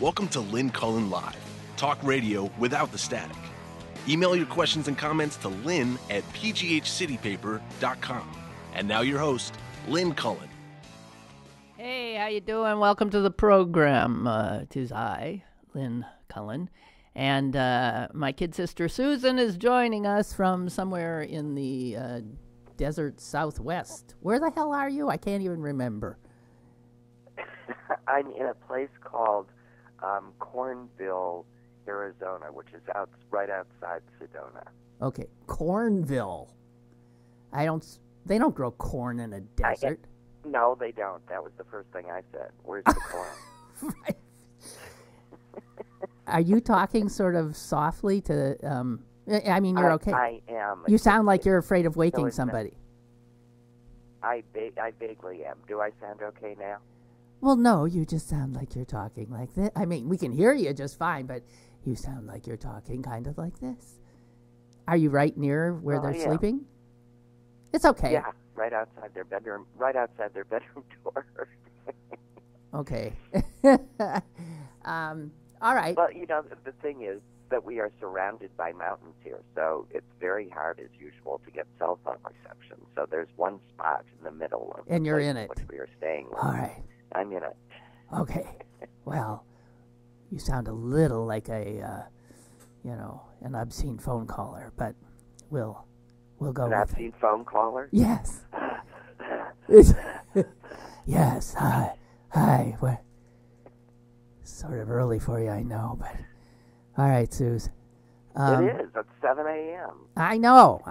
Welcome to Lynn Cullen Live, talk radio without the static. Email your questions and comments to lynn@pghcitypaper.com. And now your host, Lynn Cullen. Hey, how you doing? Welcome to the program. Tis I, Lynn Cullen, and my kid sister Susan is joining us from somewhere in the desert Southwest. Where the hell are you? I can't even remember. I'm in a place called Cornville, Arizona, which is right outside Sedona. Okay, Cornville. They don't grow corn in a desert. No, they don't. That was the first thing I said. Where's the corn? Right. Are you talking sort of softly to? I mean, you're okay. I am. You sound like you're afraid of waking somebody. I vaguely am. Do I sound okay now? Well, no, you just sound like you're talking like this. I mean, we can hear you just fine, but you sound like you're talking kind of like this. Are you right near where they're sleeping? It's okay. Yeah, right outside their bedroom door. Okay. All right. Well, the thing is that we are surrounded by mountains here, so it's very hard, as usual, to get cell phone reception. So there's one spot in the middle of and the you're place in it. which we are staying with. All right. I'm in it. Okay. Well, you sound a little like an obscene phone caller, but we'll go An with obscene phone caller? Yes. Yes. Hi. What? Sort of early for you, I know, but all right, Suze. It is. It's 7 a.m. I know.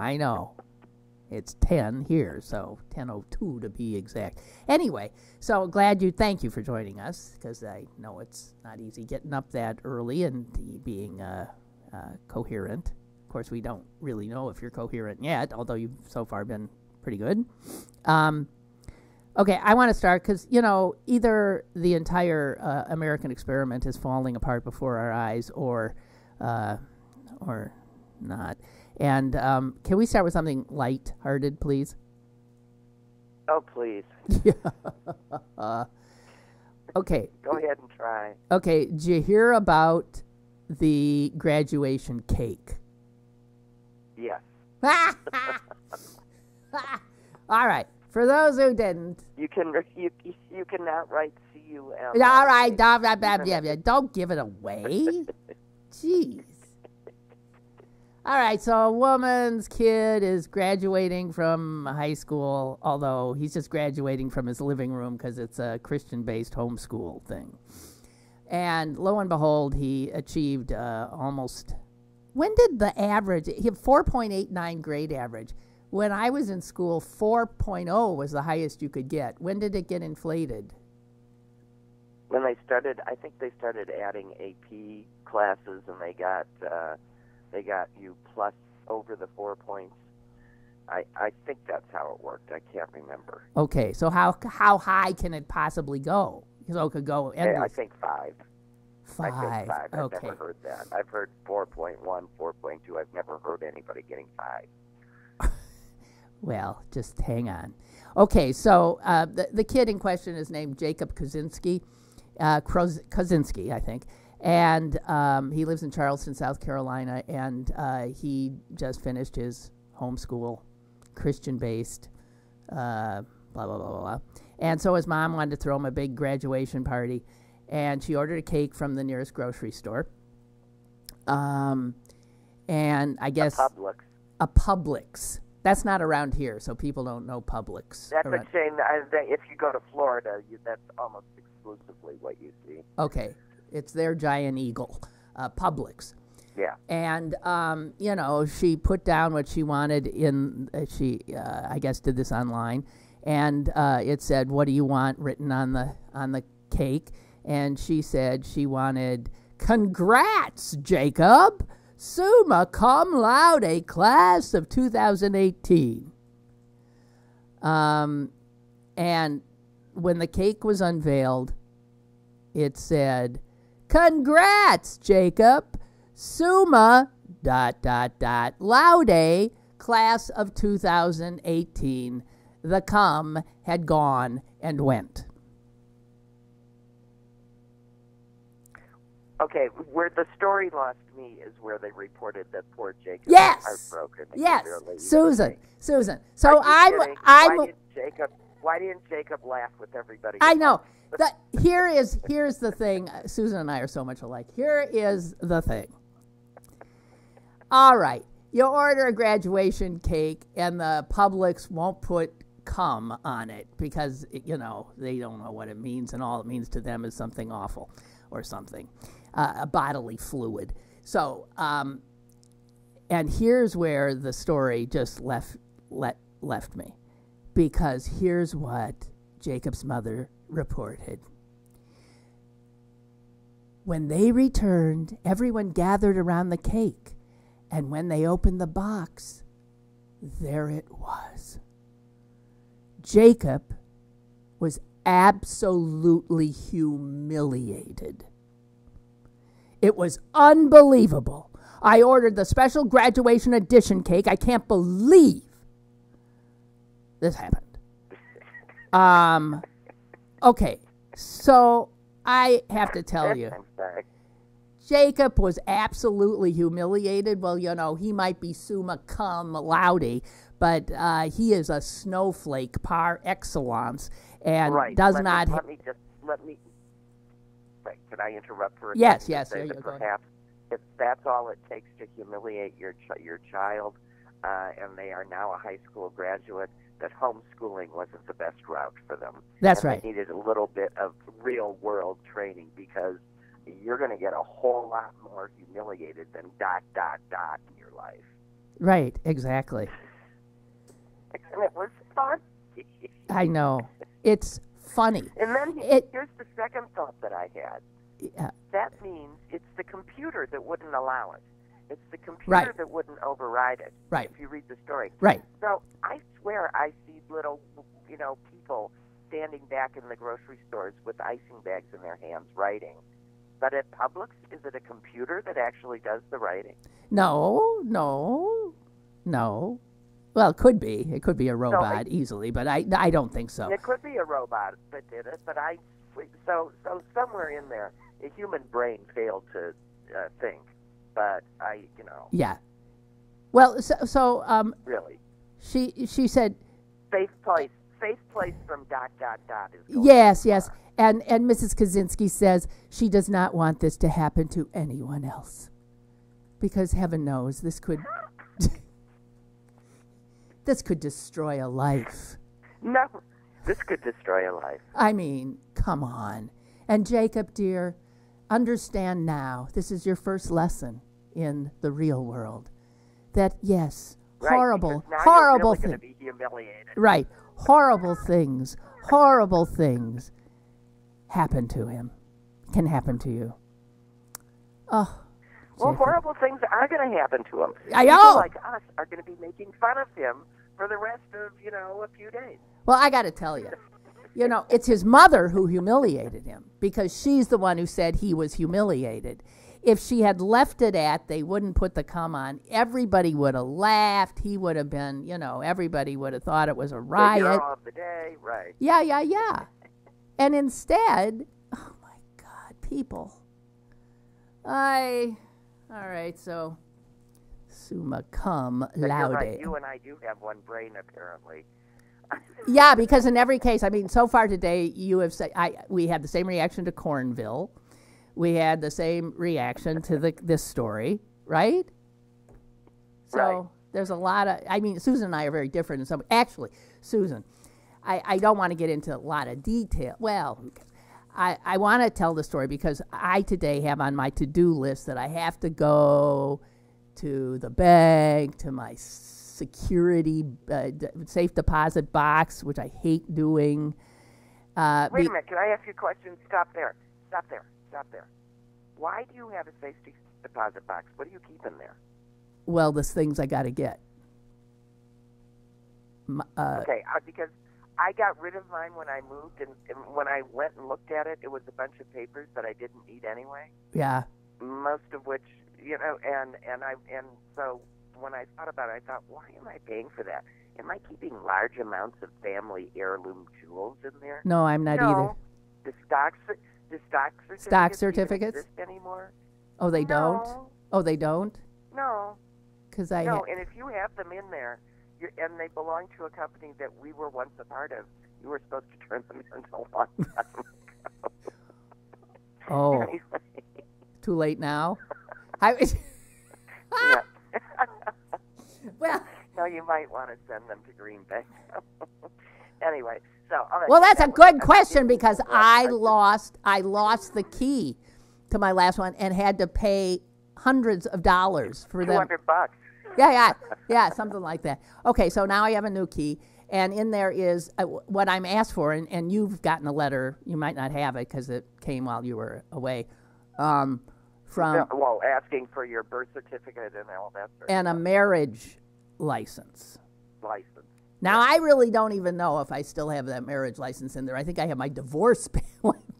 It's 10 here, so 10:02 to be exact. Anyway, so thank you for joining us, because I know it's not easy getting up that early and being coherent. Of course, we don't really know if you're coherent yet, although you've so far been pretty good. Okay, I want to start because, either the entire American experiment is falling apart before our eyes or not. And can we start with something light-hearted, please? Oh, please. Yeah. Okay. Go ahead and try. Okay, did you hear about the graduation cake? Yes. All right. For those who didn't. You can outright C-U-M. All right. Don't give it away. Jeez. All right, so a woman's kid is graduating from high school, although he's just graduating from his living room because it's a Christian-based homeschool thing. And lo and behold, he achieved almost... When did the average... He had 4.89 grade average. When I was in school, 4.0 was the highest you could get. When did it get inflated? When I think they started adding AP classes, and they got you plus over the 4 points. I think that's how it worked. I can't remember. Okay, so how high can it possibly go? So it could go. I think 5. 5. I think 5. I've Okay. never heard that. I've heard 4.1, 4.2. I've never heard anybody getting 5. Well, just hang on. Okay, so the kid in question is named Jacob Kozinski, Kozinski, I think. And he lives in Charleston, South Carolina, and he just finished his homeschool, Christian-based, blah, blah, blah, blah, blah. And so his mom wanted to throw him a big graduation party, and she ordered a cake from the nearest grocery store. And I guess... A Publix. That's not around here, so people don't know Publix. That's a shame. If you go to Florida, that's almost exclusively what you see. Okay. It's their giant eagle, Publix. Yeah. And, she put down what she wanted in, I guess, did this online. And it said, what do you want written on the cake? And she said she wanted, congrats, Jacob, summa cum laude, class of 2018. And when the cake was unveiled, it said, congrats, Jacob, summa, ... laude, class of 2018. The cum had gone and went. Okay, where the story lost me is where they reported that poor Jacob Yes. was heartbroken. and Yes, severely Susan. sick. Susan. Are So you kidding? Why didn't Jacob laugh with everybody? I know. Here's the thing. Susan and I are so much alike. Here is the thing. All right. You order a graduation cake, and the Publix won't put cum on it because, they don't know what it means, and all it means to them is something awful or something, a bodily fluid. So, and here's where the story just left me, because here's what Jacob's mother reported. When they returned, everyone gathered around the cake, and when they opened the box, there it was. Jacob was absolutely humiliated. It was unbelievable. I ordered the special graduation edition cake. I can't believe this happened. Okay, so I have to tell you, Jacob was absolutely humiliated. Well, he might be summa cum laude, but he is a snowflake par excellence, and does not. Let me. Can I interrupt for a yes, second? Yes, Say yes. that perhaps if that's all it takes to humiliate your child, and they are now a high school graduate, that homeschooling wasn't the best route for them. That's and right. They needed a little bit of real world training, because you're going to get a whole lot more humiliated than ... in your life. Right, exactly. And it was fun. I know. It's funny. And then here's the second thought that I had. Yeah. That means it's the computer that wouldn't allow it. It's the computer that wouldn't override it. Right. If you read the story. Right. So I swear I see little, people standing back in the grocery stores with icing bags in their hands writing. But at Publix, is it a computer that actually does the writing? No. Well, it could be. It could be a robot easily, but I don't think so. It could be a robot that did it, but so somewhere in there, a human brain failed to think. But Yeah. Well, so really. She said. Safe place from ... is going Yes. And Mrs. Kaczynski says she does not want this to happen to anyone else, because heaven knows this could destroy a life. No, this could destroy a life. I mean, come on. And Jacob, dear, understand now, this is your first lesson in the real world, that yes, horrible things. You're really things. Be humiliated. Right. Horrible things happen to him. Can happen to you. Oh. Well, Jacob. horrible things are going to happen to him. I know. People like us are going to be making fun of him for the rest of, a few days. Well, I got to tell you, it's his mother who humiliated him, because she's the one who said he was humiliated. If she had left it at, they wouldn't put the cum on, everybody would have laughed. He would have been, everybody would have thought it was a riot. The hero of the day, right. Yeah. And instead, oh my God, people. All right, so summa cum laude. Right. You and I do have one brain, apparently. Yeah, because in every case, I mean, so far today, you have said we had the same reaction to Cornville. We had the same reaction to this story, right? So there's a lot of, Susan and I are very different in some. Actually, Susan, I don't want to get into a lot of detail. Well, I want to tell the story because I today have on my to-do list that I have to go to the bank, to my security safe deposit box, which I hate doing. Wait a minute. Can I ask you a question? Stop there. Why do you have a safety deposit box? What do you keep in there? Well, there's things I got to get. Okay, because I got rid of mine when I moved, and when I went and looked at it, it was a bunch of papers that I didn't need anyway. Yeah. Most of which, and so when I thought about it, I thought, why am I paying for that? Am I keeping large amounts of family heirloom jewels in there? No, I'm not either. The stocks Do stock certificates even exist anymore? Oh, they don't? No. Oh, they don't? No. Because No, and if you have them in there, and they belong to a company that we were once a part of, you were supposed to turn them in a long time ago. Oh. Anyway. Too late now? Yeah. Well, No, you might want to send them to Green Bay. Anyway, so all right, well, that's that a was- good I question didn't- because I lost the key to my last one and had to pay hundreds of dollars for them. $200. Yeah, something like that. Okay, so now I have a new key, and in there is what I'm asked for, and you've gotten a letter. You might not have it because it came while you were away. From Well, asking for your birth certificate and all that sort of and a marriage license. license. Now, I really don't even know if I still have that marriage license in there. I think I have my divorce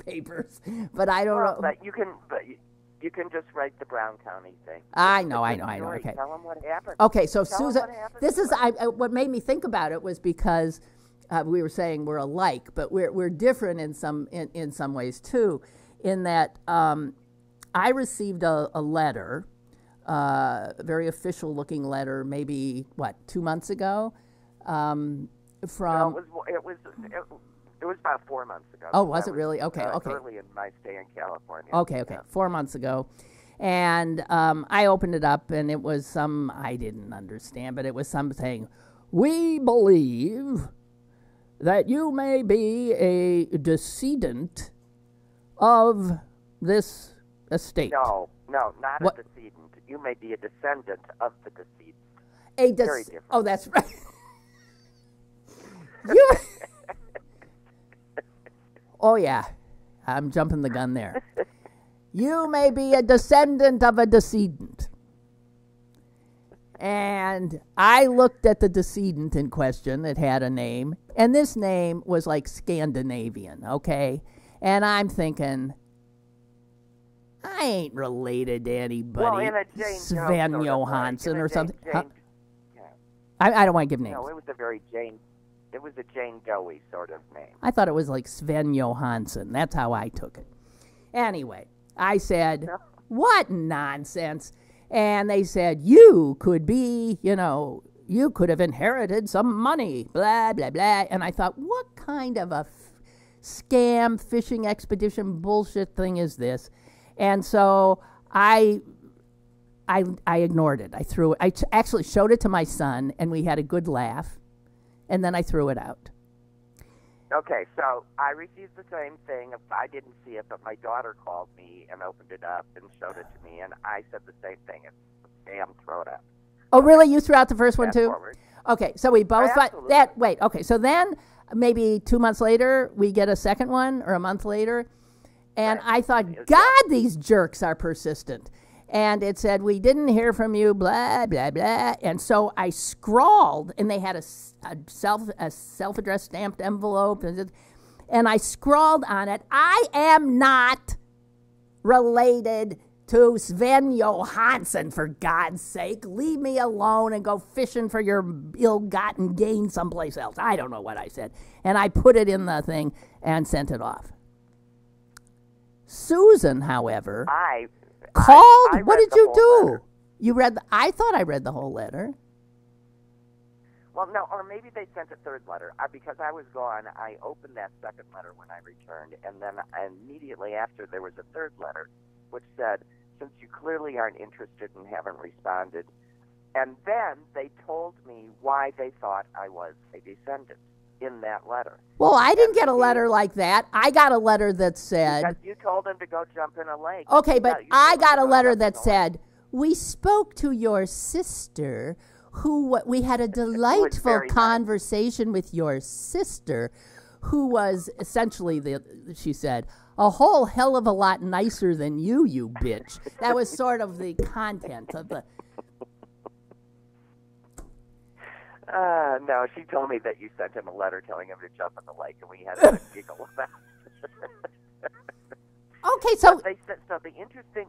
papers, but I don't know. But you can just write the Brown County thing. I know. Story. Okay. Tell them what happened. Okay, so Tell Susan, them what happened. this is what made me think about it was because we were saying we're alike, but we're different in some ways too. In that I received a letter, a very official looking letter, maybe 2 months ago, from. No, it was about 4 months ago. Oh, was it really? Okay. Early in my stay in California. Okay. Yeah. 4 months ago. And I opened it up, and it was I didn't understand, but it was something, we believe that you may be a decedent of this estate. No, not What? a decedent. You may be a descendant of the decedent. Very different. Oh, that's right. You. Oh, yeah. I'm jumping the gun there. You may be a descendant of a decedent. And I looked at the decedent in question. It had a name. And this name was like Scandinavian, okay? And I'm thinking, I ain't related to anybody. Well, in a Jane Sven Jones Johansson or something. Huh? Yeah. I don't want to give names. No, it was a Jane Doe-y sort of name. I thought it was like Sven Johansson. That's how I took it. Anyway, I said, what nonsense? And they said, you could be, you could have inherited some money, blah, blah, blah. And I thought, what kind of a scam, fishing expedition bullshit thing is this? And so I ignored it. I threw it. I actually showed it to my son, and we had a good laugh. And then I threw it out. Okay, so I received the same thing. I didn't see it, but my daughter called me and opened it up and showed it to me, and I said the same thing. It's scam, throw it out. Oh, really? You threw out the first one, Fast too? forward. Okay, so we both thought Absolutely. that. Wait, okay, so then maybe 2 months later, we get a second one, or a month later, and Right. I thought, God, these jerks are persistent. And it said, we didn't hear from you, blah, blah, blah. And so I scrawled, and they had a self-addressed stamped envelope, and I scrawled on it, I am not related to Sven Johansson, for God's sake. Leave me alone and go fishing for your ill-gotten gain someplace else. I don't know what I said. And I put it in the thing and sent it off. Susan, however, called. I What read did the you whole do? letter. You read? I thought I read the whole letter. Well, no, or maybe they sent a third letter. Because I was gone, I opened that second letter when I returned, and then immediately after there was a third letter, which said, since you clearly aren't interested and haven't responded, and then they told me why they thought I was a descendant in that letter. Well, I didn't get a letter like that. I got a letter that said, Because you told them to go jump in a lake. okay, but Yeah, you I told them got to a go letter jump in that a lake. said, we spoke to your sister, we had a delightful very nice. conversation with your sister, who was essentially, she said, a whole hell of a lot nicer than you bitch. That was sort of the content of the... No, she told me that you sent him a letter telling him to jump in the lake, and we had a giggle about it. Okay, so... So the interesting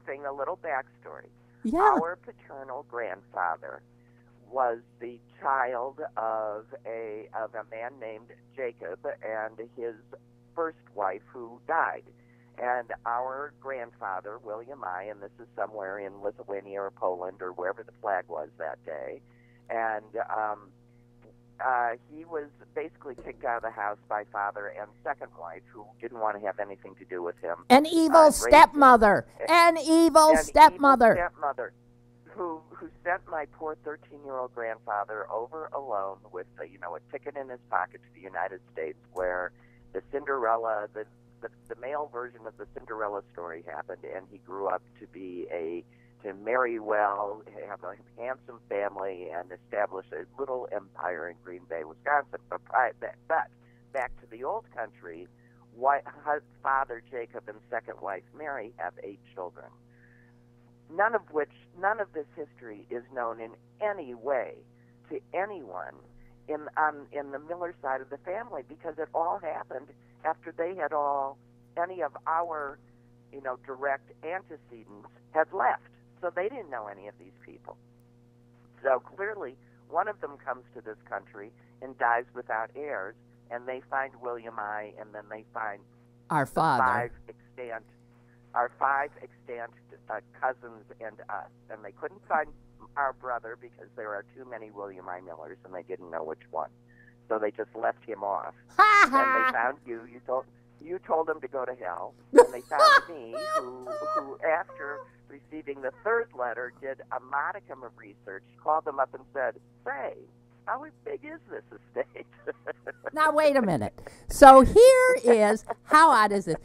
thing, a little backstory. Yeah. Our paternal grandfather was the child of a man named Jacob and his first wife who died. And our grandfather, William I, and this is somewhere in Lithuania or Poland or wherever the flag was that day, and he was basically kicked out of the house by father and second wife, who didn't want to have anything to do with him. An evil stepmother. An evil stepmother. Evil stepmother who sent my poor 13-year-old grandfather over alone with a ticket in his pocket to the United States, where the Cinderella, the male version of the Cinderella story happened, and he grew up to marry well, have a handsome family, and establish a little empire in Green Bay, Wisconsin. But back to the old country, father Jacob and second wife Mary have 8 children. None of this history is known in any way to anyone in the Miller side of the family, because it all happened after any of our direct antecedents had left. So they didn't know any of these people. So clearly, one of them comes to this country and dies without heirs, and they find William I, and then they find our father, our 5 extant cousins and us. And they couldn't find our brother because there are too many William I. Millers, and they didn't know which one. So they just left him off. And they found you. You told them to go to hell. And they found me, who after receiving the 3rd letter, did a modicum of research, called them up and said, "Say, how big is this estate?" Now, wait a minute. So here is, how odd is it?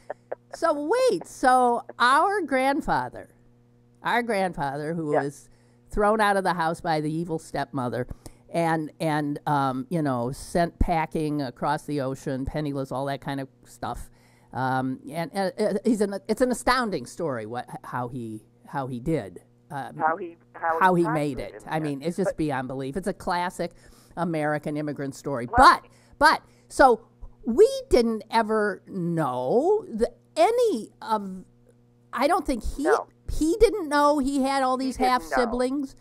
So our grandfather who was thrown out of the house by the evil stepmother and sent packing across the ocean, penniless, all that kind of stuff. It's an astounding story how he did. How he made it. I mean, it's just beyond belief. It's a classic American immigrant story. Well, But so we didn't ever know I don't think he didn't know he had all these half siblings.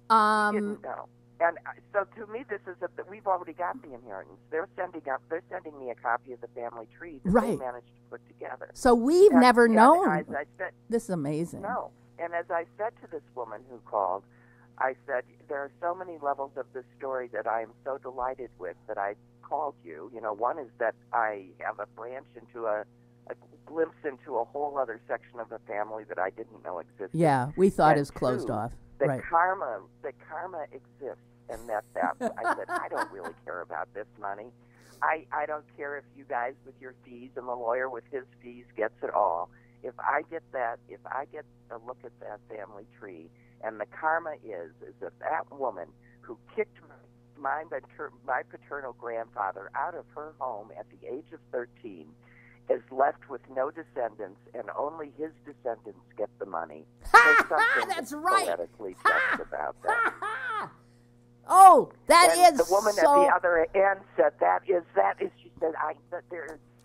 He didn't know. And so to me, this is we've already got the inheritance. They're sending me a copy of the family tree that they managed to put together. So we've never known. This is amazing. No. And as I said to this woman who called, I said, there are so many levels of this story that I am so delighted with that I called you. One is that I have a branch into a glimpse into a whole other section of the family that I didn't know existed. Yeah, we thought it was closed 2, off. That karma exists, and that I said, I don't really care about this money. I don't care if you guys with your fees and the lawyer with his fees gets it all. If I get a look at that family tree, and the karma is that woman who kicked my paternal grandfather out of her home at the age of 13 is left with no descendants, and only his descendants get the money. There's something that's right. Poetically just about that. Oh, that and is the woman so... at the other end said that is. She said,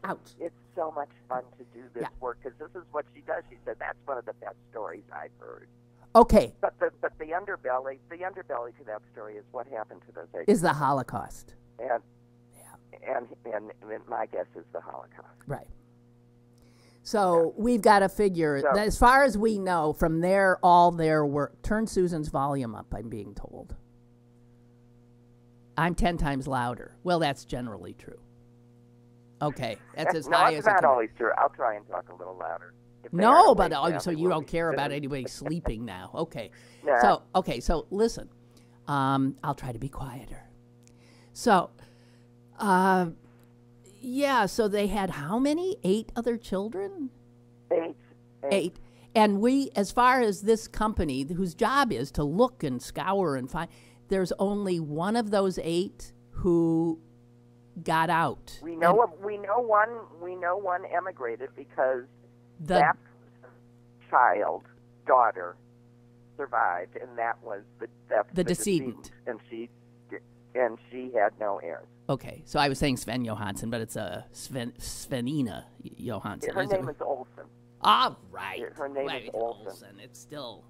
Ouch. It's so much fun to do this work, because this is what she does. She said that's one of the best stories I've heard. Okay. But the underbelly to that story is what happened to those 8 is the Holocaust. And my guess is the Holocaust. Right. So we've got to figure, that as far as we know, from there, all their work. Turn Susan's volume up, I'm being told. I'm 10 times louder. Well, that's generally true. Okay, that's as high as it's not always true. I'll try and talk a little louder. No, but so you don't care about anybody sleeping now. Okay. Nah. So listen. I'll try to be quieter. So, so they had how many? 8 other children? 8. And we, as far as this company, whose job is to look and scour and find, there's only one of those 8 who got out. We know one emigrated because that daughter survived, and that was the decedent, and she had no heirs. Okay, so I was saying Sven Johansson, but it's a Svenina Johansson. Her name is Olsen. All right. Her name is Olsen. It's still,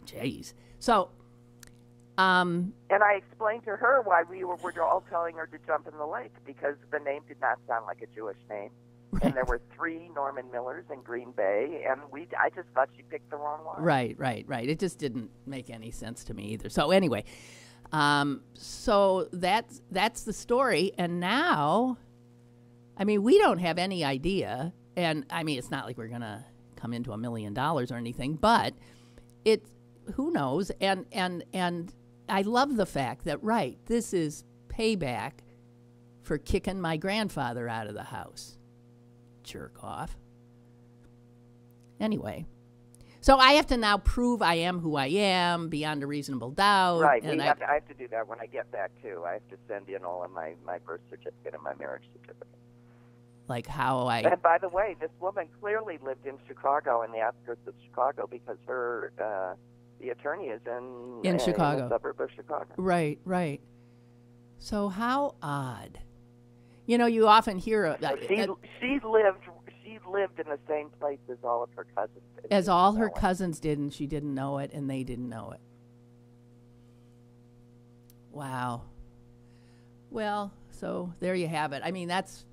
jeez. So And I explained to her why we were all telling her to jump in the lake, because the name did not sound like a Jewish name. Right. And there were 3 Norman Millers in Green Bay, and I just thought she picked the wrong one. Right. It just didn't make any sense to me either. So anyway, so that's the story. And now, I mean, we don't have any idea. And I mean, it's not like we're going to come into $1 million or anything, but who knows? And I love the fact that, right, this is payback for kicking my grandfather out of the house. Jerk off. Anyway, so I have to now prove I am who I am beyond a reasonable doubt. Right. And I have to do that when I get back, too. I have to send in all of my birth certificate and my marriage certificate. Like how I... And by the way, this woman clearly lived in Chicago, in the outskirts of Chicago, because her... the attorney is in Chicago, in the suburb of Chicago. Right. So how odd. You know, you often hear... she lived in the same place as all of her cousins did. As all her cousins did, and she didn't know it, and they didn't know it. Wow. Well, so there you have it. I mean, that's,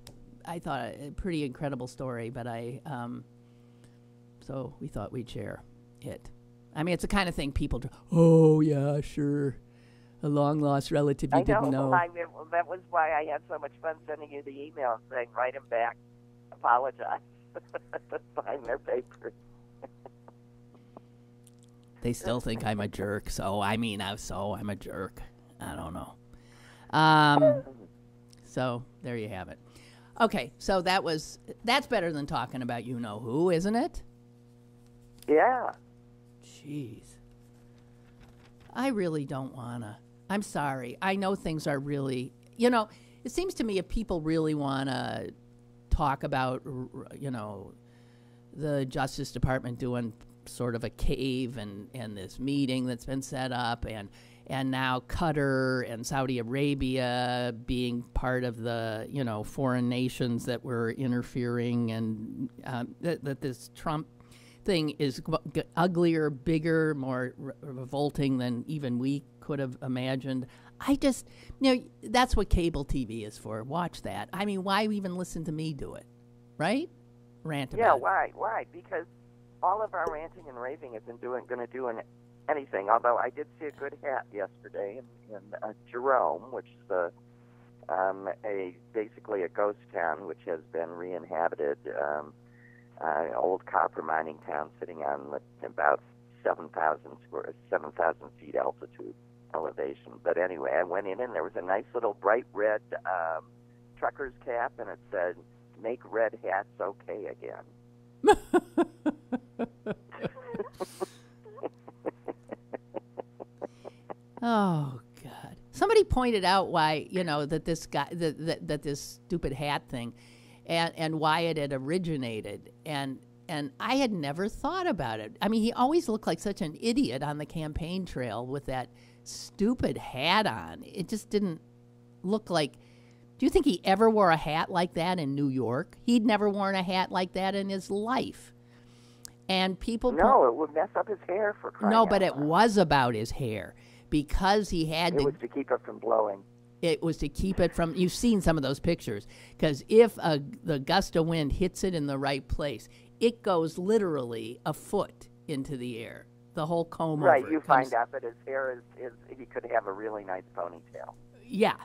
I thought, a pretty incredible story, but so we thought we'd share it. I mean, it's the kind of thing people do. Oh, yeah, sure. A long-lost relative you didn't know. Well, that was why I had so much fun sending you the email and saying, write him back, apologize, sign their papers. They still think I'm a jerk, so I'm a jerk. I don't know. So there you have it. Okay, so that's better than talking about you-know-who, isn't it? Yeah. Jeez. I really don't want to. I'm sorry. I know things are really, it seems to me if people really want to talk about, the Justice Department doing sort of a cave and this meeting that's been set up and now Qatar and Saudi Arabia being part of the, foreign nations that were interfering and that this Trump thing is uglier, bigger, more revolting than even we could have imagined. I just, that's what cable TV is for. Watch that. I mean, why even listen to me do it, right? Rant about it. Yeah, why? Because all of our ranting and raving isn't going to do anything. Although I did see a good hat yesterday in Jerome, which is basically a ghost town which has been re-inhabited. Old copper mining town sitting on about 7,000 feet elevation. But anyway, I went in and there was a nice little bright red trucker's cap, and it said, "Make red hats okay again." Oh God! Somebody pointed out why that this guy that this stupid hat thing. And why it had originated, and I had never thought about it. I mean, he always looked like such an idiot on the campaign trail with that stupid hat on. It just didn't look like. Do you think he ever wore a hat like that in New York? He'd never worn a hat like that in his life. And people. No, it would mess up his hair for crying out but loud. It was about his hair because he had. It was to keep it from blowing. It was to keep it from, you've seen some of those pictures, because if the gust of wind hits it in the right place, it goes literally a foot into the air, the whole comb over. Right, you find out that his hair is he could have a really nice ponytail. Yeah,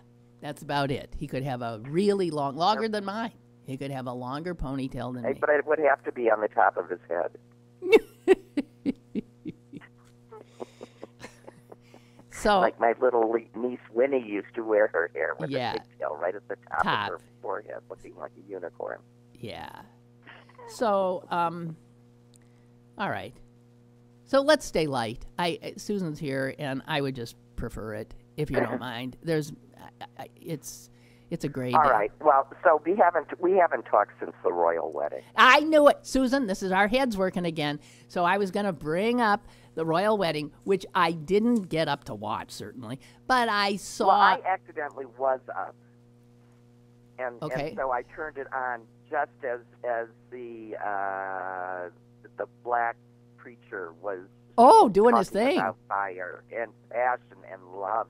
that's about it. He could have a really longer than mine. He could have a longer ponytail than me. But it would have to be on the top of his head. So, like my little niece Winnie used to wear her hair with a pigtail right at the top of her forehead, looking like a unicorn. Yeah. So, all right. So let's stay light. Susan's here, and I would just prefer it if you don't mind. It's a great. All right. Well, so we haven't talked since the royal wedding. I knew it, Susan. This is our heads working again. So I was going to bring up the royal wedding, which I didn't get up to watch certainly, but I saw. Well, I accidentally was up, and so I turned it on just as the black preacher was Oh, doing his talking thing. about fire and passion and love.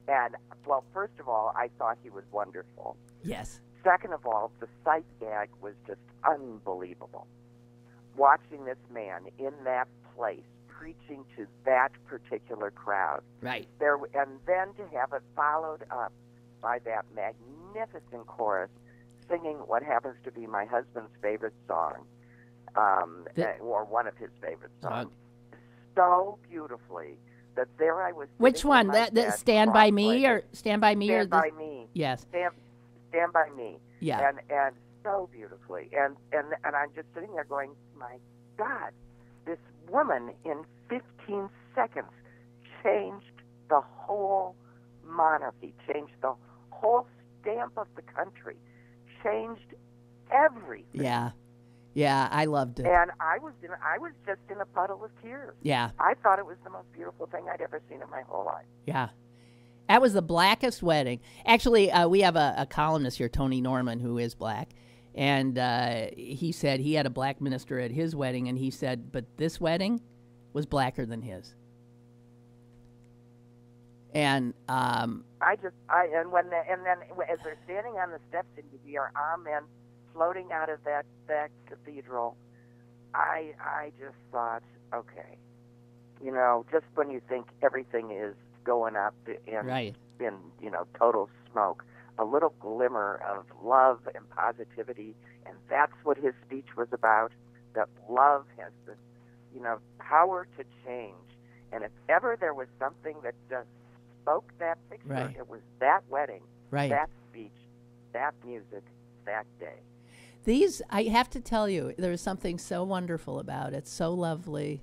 And, well, first of all, I thought he was wonderful. Yes. Second of all, the sight gag was just unbelievable. Watching this man in that place preaching to that particular crowd. Right. And then to have it followed up by that magnificent chorus singing what happens to be my husband's favorite song, or one of his favorite songs, so beautifully that there I was. Which one? That Stand By Me or Stand By Me? Stand By Me. Yes. Stand By Me. Yeah. And so beautifully. And I'm just sitting there going, my God, this woman in 15 seconds changed the whole monarchy, changed the whole stamp of the country, changed everything. Yeah, I loved it. And I was just in a puddle of tears. Yeah. I thought it was the most beautiful thing I'd ever seen in my whole life. Yeah. That was the blackest wedding. Actually, we have a columnist here, Tony Norman, who is black. And he said he had a black minister at his wedding, and he said, but this wedding was blacker than his. And and then as they're standing on the steps and you hear amen floating out of that cathedral, I just thought, okay, just when you think everything is going up and right. in total smoke, a little glimmer of love and positivity, and that's what his speech was about. That love has this, power to change, and if ever there was something that just spoke that picture, right. It was that wedding, right. That speech, that music, that day. I have to tell you, there's something so wonderful about it, so lovely,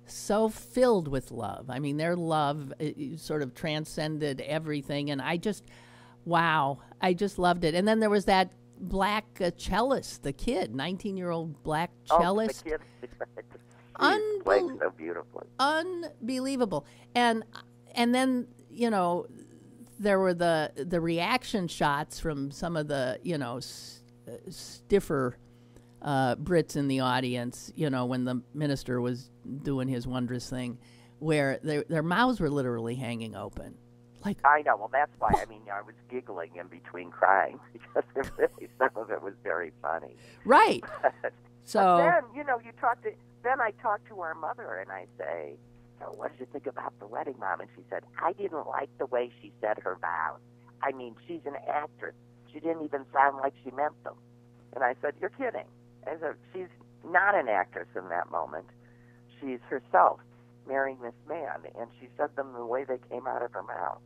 so filled with love. I mean, their love sort of transcended everything, and I just loved it. And then there was that black cellist, the kid, 19-year-old black cellist. Oh, the kid. Played so beautifully. Unbelievable. And then, there were the reaction shots from some of the, stiffer Brits in the audience, when the minister was doing his wondrous thing, where their mouths were literally hanging open. Like, I know. Well, that's why. I mean, I was giggling in between crying because some of it was very funny. Right. So but then, then I talked to our mother and I say, so what did you think about the wedding, Mom? And she said, I didn't like the way she said her vows. I mean, she's an actress. She didn't even sound like she meant them. And I said, you're kidding. I said, she's not an actress in that moment. She's herself marrying this man. And she said them the way they came out of her mouth.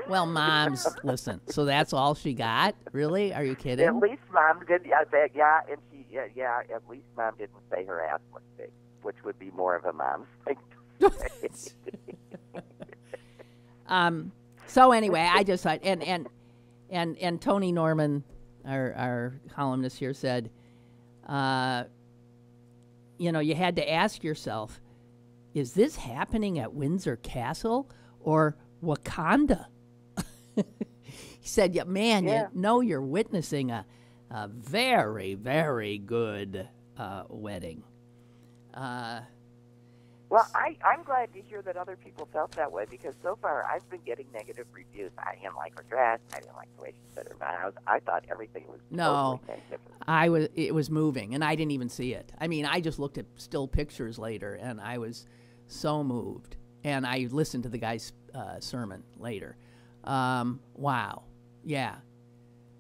Well, Mom's, listen, so that's all she got? Really? Are you kidding? At least Mom did, and at least Mom didn't say her ass was big, which would be more of a mom's thing. So anyway, I just thought, and Tony Norman, our columnist here, said, you had to ask yourself, is this happening at Windsor Castle or Wakanda? He said, you're witnessing a very, very good wedding. Well, I'm glad to hear that other people felt that way, because so far I've been getting negative reviews. I didn't like her dress. I didn't like the way she said her vows. I thought everything was totally magnificent. It was moving, and I didn't even see it. I mean, I just looked at still pictures later, and I was so moved. And I listened to the guy's sermon later. Wow. Yeah.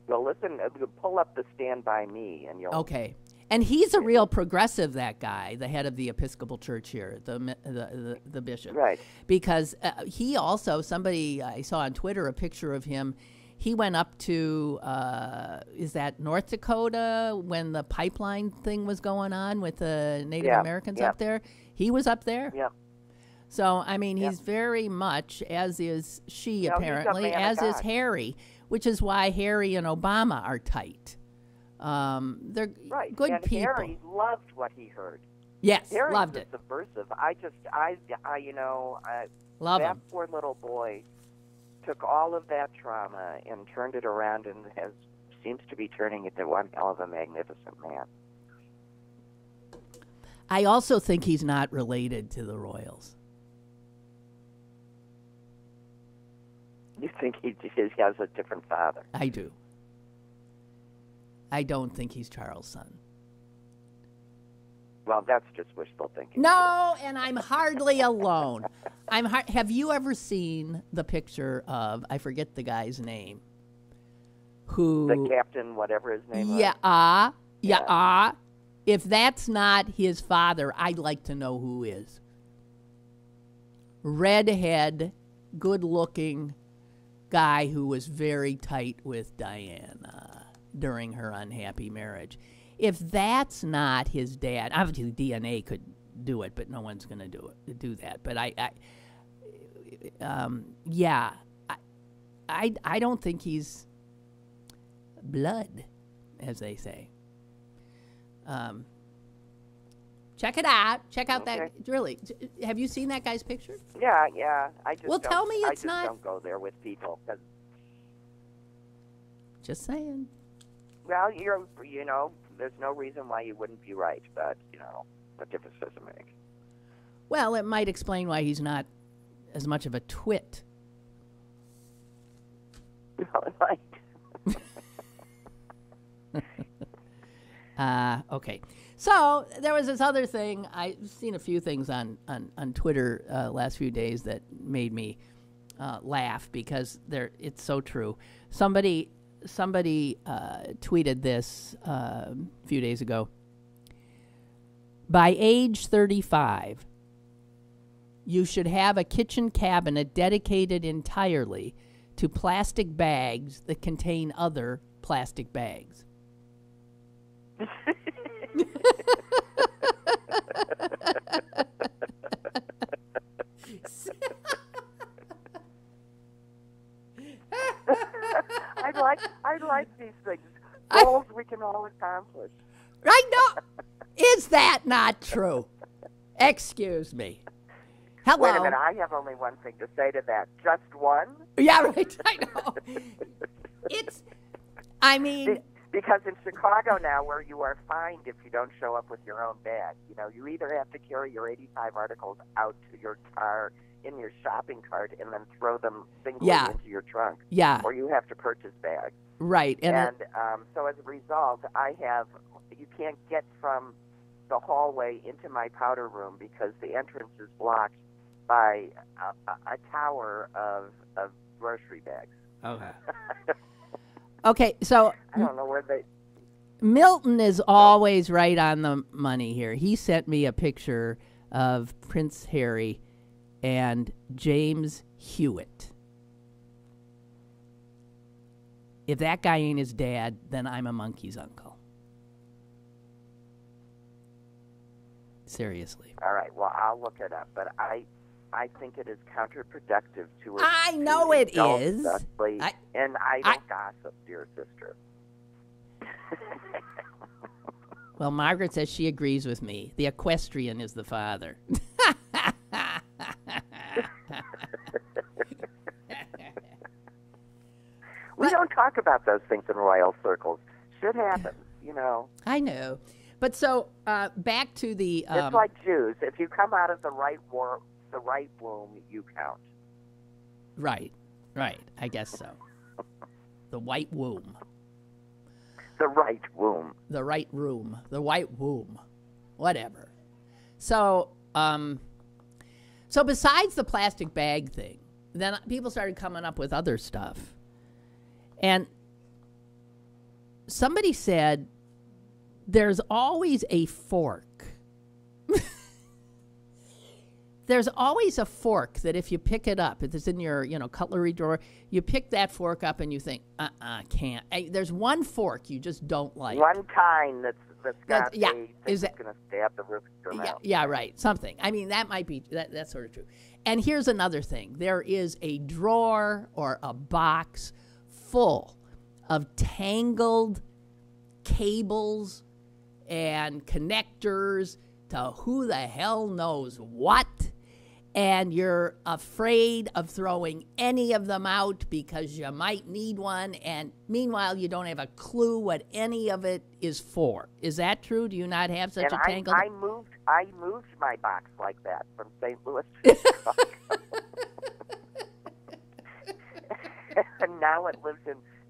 Well, listen, pull up the Stand By Me, and you'll... Okay. And he's a real progressive, that guy, the head of the Episcopal Church here, the bishop. Right. Because he also, somebody, I saw on Twitter a picture of him, he went up to, is that North Dakota, when the pipeline thing was going on with the Native Americans up there? He was up there? Yeah. So, I mean, he's very much, as is she apparently, as is Harry, which is why Harry and Obama are tight. They're good and people. Harry loved what he heard. Yes, Harry loved was it. Subversive. Love that him. Poor little boy took all of that trauma and turned it around, and seems to be turning into one hell of a magnificent man. I also think he's not related to the royals. You think he has a different father? I do. I don't think he's Charles' son. Well, that's just wishful thinking. No, and I'm hardly alone. Have you ever seen the picture of, I forget the guy's name, who... The captain, whatever his name was? Yeah. If that's not his father, I'd like to know who is. Redhead, good-looking guy who was very tight with Diana during her unhappy marriage. If that's not his dad, obviously DNA could do it, but no one's going to do that. But I don't think he's blood, as they say. Check it out. Check out that. Really, have you seen that guy's picture? Yeah. Tell me it's not. I not. just don't go there with people. Just saying. Well, there's no reason why you wouldn't be right, but, what difference does it make? Well, it might explain why he's not as much of a twit. No, it might. Okay. So there was this other thing. I've seen a few things on Twitter last few days that made me laugh because it's so true. Somebody tweeted this a few days ago. By age 35, you should have a kitchen cabinet dedicated entirely to plastic bags that contain other plastic bags. I'd like these things. Goals we can all accomplish. I know. Is that not true? Excuse me. Hello. Wait a minute. I have only one thing to say to that. Just one? Yeah, right. I know. Because in Chicago now, where you are fined if you don't show up with your own bag, you either have to carry your 85 articles out to your car in your shopping cart and then throw them singly into your trunk. Yeah. Or you have to purchase bags. Right. And so as a result, you can't get from the hallway into my powder room because the entrance is blocked by a tower of grocery bags. Okay. Okay, so I don't know where they... Milton is always right on the money here. He sent me a picture of Prince Harry and James Hewitt. If that guy ain't his dad, then I'm a monkey's uncle. Seriously. All right, well, I'll look it up, but I think it is counterproductive to... I know it is. And I don't gossip, dear sister. Well, Margaret says she agrees with me. The equestrian is the father. We don't talk about those things in royal circles. Shit happens, I know. But so, back to the... it's like Jews. If you come out of the right womb, you count. Right. I guess so. The white womb. The right womb. The right room. The white womb. Whatever. So besides the plastic bag thing, then people started coming up with other stuff. And somebody said, there's always a fork. There's always a fork that if you pick it up, if it's in your, cutlery drawer, you pick that fork up and you think, can't. There's one fork you just don't like. One kind that's got yeah, is going to stab the roof of your mouth. Yeah, right. Something. I mean, that might be, that's sort of true. And here's another thing. There is a drawer or a box full of tangled cables and connectors to who the hell knows what. and you're afraid of throwing any of them out because you might need one, and meanwhile you don't have a clue what any of it is for. Is that true? Do you not have such a tangle? I moved my box like that from St. Louis to Chicago. And now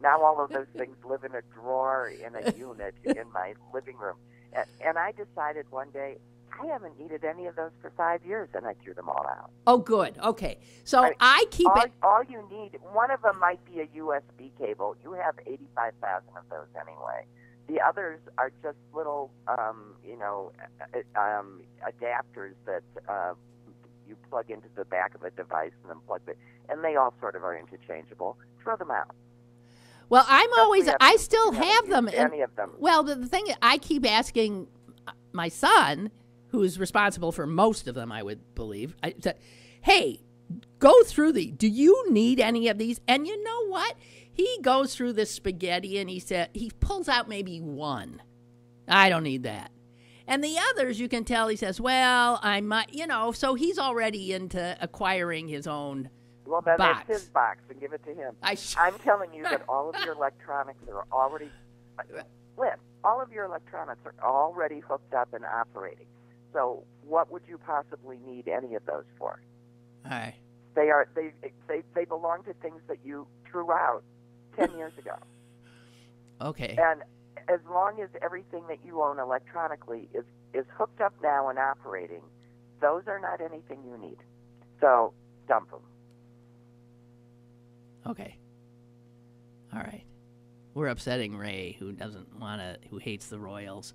now all of those things live in a drawer in a unit in my living room. And I decided one day, I haven't needed any of those for 5 years, and I threw them all out. Oh, good. Okay. So I keep it. All you need, one of them might be a USB cable. You have 85,000 of those anyway. The others are just little, adapters that you plug into the back of a device and then plug it, and they all sort of are interchangeable. Throw them out. Well, I still have them. Any of them. Well, the thing is, I keep asking my son, who's responsible for most of them, I would believe, I said, hey, go through do you need any of these? And you know what? He goes through this spaghetti and he pulls out maybe one. I don't need that. And the others, you can tell, he says, well, I might, so he's already into acquiring his own Well, then box. It's his box, and give it to him. I'm telling you that all of your electronics are already, Lynn, all of your electronics are already hooked up and operating. So what would you possibly need any of those for? All right. They belong to things that you threw out 10 years ago. Okay. And as long as everything that you own electronically is hooked up now and operating, those are not anything you need. So dump them. Okay. All right. We're upsetting Ray, who hates the Royals.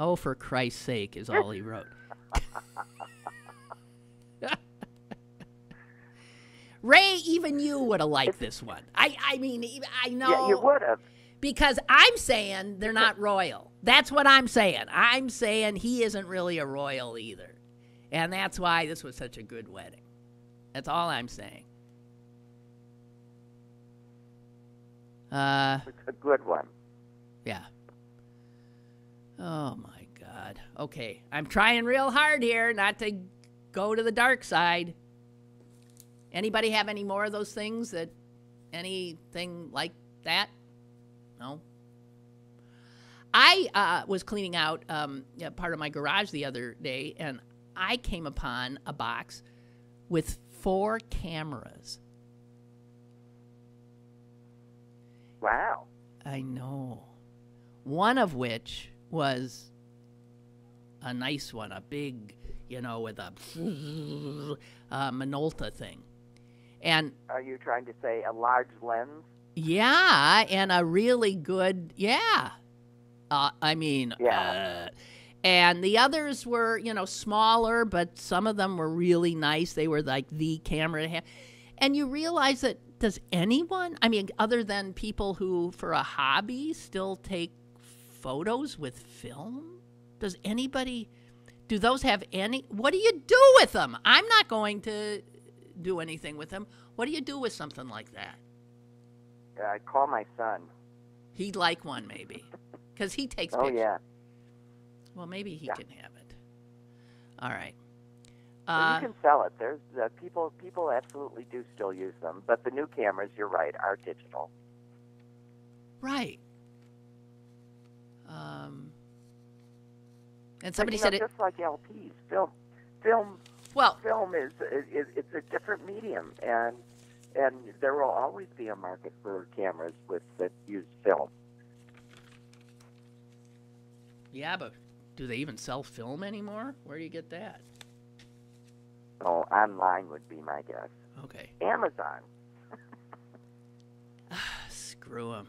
Oh, for Christ's sake, is all he wrote. Ray, even you would have liked this one. I mean, I know. Yeah, you would have. Because I'm saying they're not royal. That's what I'm saying. I'm saying he isn't really a royal either. And that's why this was such a good wedding. That's all I'm saying. It's a good one. Yeah. Oh, my God. Okay. I'm trying real hard here not to go to the dark side. Anybody have any more of those things anything like that? No? I was cleaning out part of my garage the other day, and I came upon a box with 4 cameras. Wow. I know. One of which was a nice one, a big, with a Minolta thing. And are you trying to say a large lens? Yeah, and a really good, Yeah. And the others were, smaller, but some of them were really nice. They were like the camera to have. And you realize that, does anyone, other than people who, for a hobby, still take photos with film? Does anybody, do those have any, what do you do with them? I'm not going to do anything with them. What do you do with something like that? I'd call my son. He'd like one, maybe, because he takes pictures. Oh, yeah. Well, maybe he can have it. All right. Well, you can sell it. There's people absolutely do still use them, but the new cameras, you're right, are digital. Right. And somebody said just like LPs, film. Well, film is it's a different medium, and there will always be a market for cameras that use film. Yeah, but do they even sell film anymore? Where do you get that? Oh, online would be my guess. Okay. Amazon. Screw them.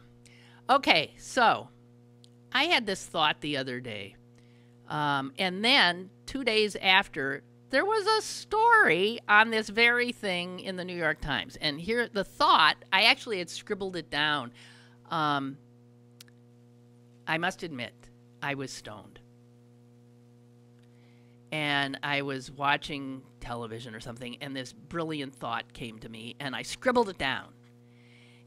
Okay, so I had this thought the other day, and then 2 days after, there was a story on this very thing in the New York Times. And here, the thought, I actually had scribbled it down. I must admit, I was stoned. And I was watching television or something, and this brilliant thought came to me, and I scribbled it down.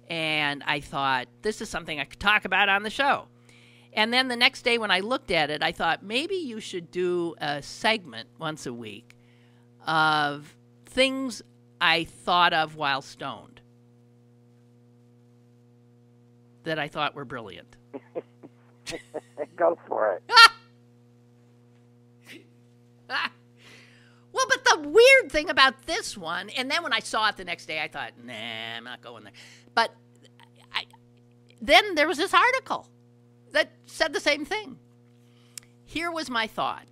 And I thought, this is something I could talk about on the show. And then the next day when I looked at it, I thought, maybe you should do a segment once a week of things I thought of while stoned that I thought were brilliant. Go for it. Well, but the weird thing about this one, and then when I saw it the next day, I thought, nah, I'm not going there. But then there was this article that said the same thing. Here was my thought.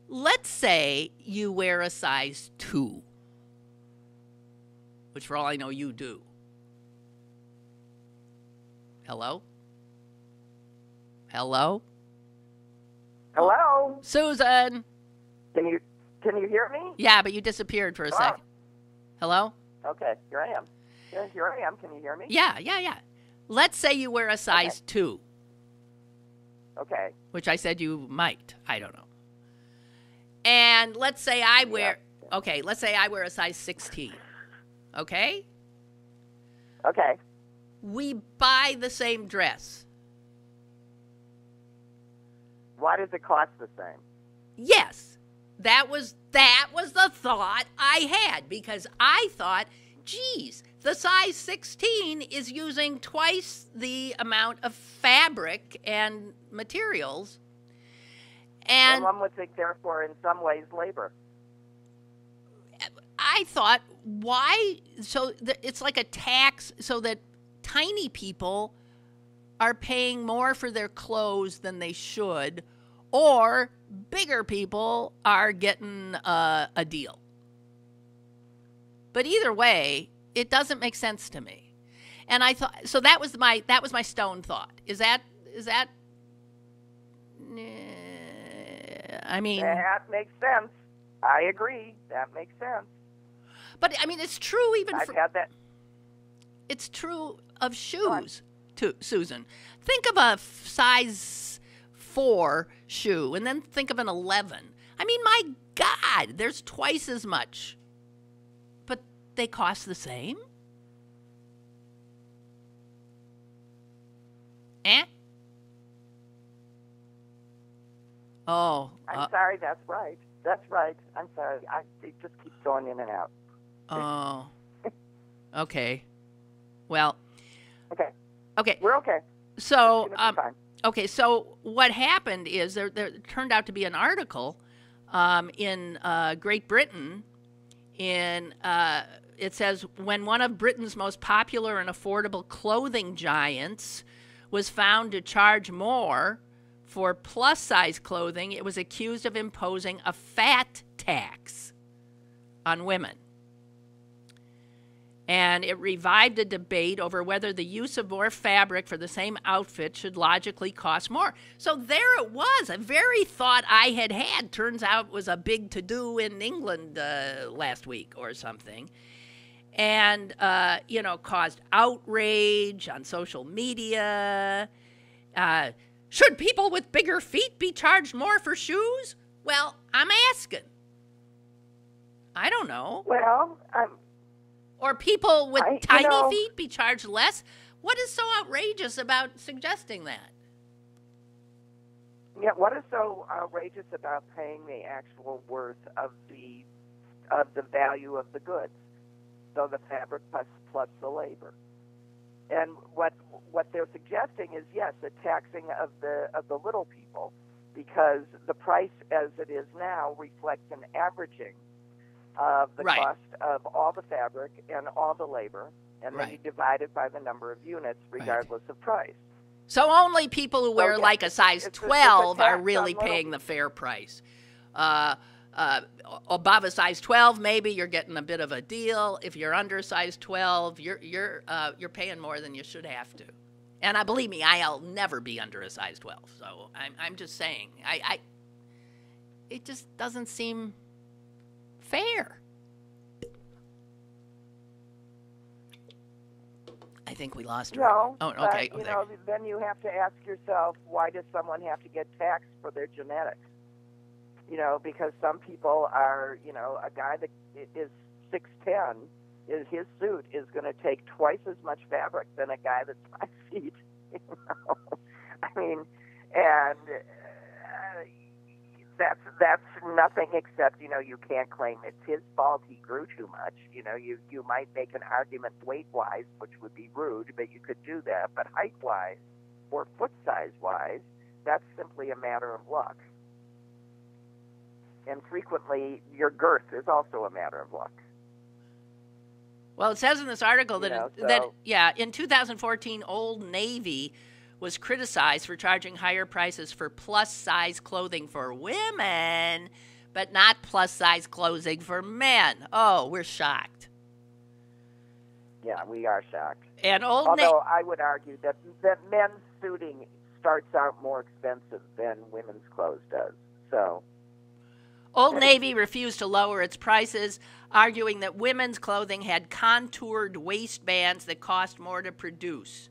Let's say you wear a size 2, which for all I know you do. Hello? Hello? Hello? Susan? Can you hear me? Yeah, but you disappeared for a second. Hello? Okay, here I am. Here I am. Can you hear me? Yeah. Let's say you wear a size 2. Okay. Which I said you might. I don't know. And let's say I wear, let's say I wear a size 16. Okay? Okay. We buy the same dress. Why does it cost the same? Yes. That was the thought I had, because I thought, geez, the size 16 is using twice the amount of fabric and materials. And one would think, therefore, in some ways, labor. I thought, why? So it's like a tax so that tiny people are paying more for their clothes than they should, or bigger people are getting a deal. But either way, it doesn't make sense to me. And I thought, so that was my stone thought. Is that I mean, that makes sense. I agree. That makes sense. But I mean, it's true even I've had that. It's true of shoes, too, Susan. Think of a size 4 shoe and then think of an 11. I mean, my God, there's twice as much. But they cost the same? Oh. I'm sorry, that's right. That's right. I'm sorry. It just keeps going in and out. Oh. Okay. Well. Okay. Okay. We're okay. So, okay, so what happened is there turned out to be an article in Great Britain. It says, when one of Britain's most popular and affordable clothing giants was found to charge more for plus-size clothing, it was accused of imposing a fat tax on women. And it revived a debate over whether the use of more fabric for the same outfit should logically cost more. So there it was, a very thought I had. Turns out was a big to-do in England last week or something. And, caused outrage on social media. Should people with bigger feet be charged more for shoes? Well, I'm asking. I don't know. Well, or people with tiny feet be charged less? What is so outrageous about suggesting that? Yeah, what is so outrageous about paying the actual worth of the value of the goods? So the fabric plus the labor. And what they're suggesting is, yes, a taxing of the little people, because the price as it is now reflects an averaging of the cost of all the fabric and all the labor, and then you divide it by the number of units regardless of price. So only people who wear like a size 12 are really paying the fair price. Above a size 12, maybe you're getting a bit of a deal. If you're under a size 12, you're paying more than you should have to. And believe me, I'll never be under a size 12. So I'm just saying, it just doesn't seem fair. I think we lost her. No. Oh, okay. But, then you have to ask yourself, why does someone have to get taxed for their genetics? Because some people are, a guy that is 6'10", his suit is going to take twice as much fabric than a guy that's 5 feet. I mean, and That's nothing except, you can't claim it's his fault he grew too much. You might make an argument weight-wise, which would be rude, but you could do that. But height-wise or foot size-wise, that's simply a matter of luck. And frequently, your girth is also a matter of luck. Well, it says in this article that in 2014, Old Navy was criticized for charging higher prices for plus-size clothing for women, but not plus-size clothing for men. Oh, we're shocked. Yeah, we are shocked. And Although I would argue that men's suiting starts out more expensive than women's clothes does. So Old Navy refused to lower its prices, arguing that women's clothing had contoured waistbands that cost more to produce.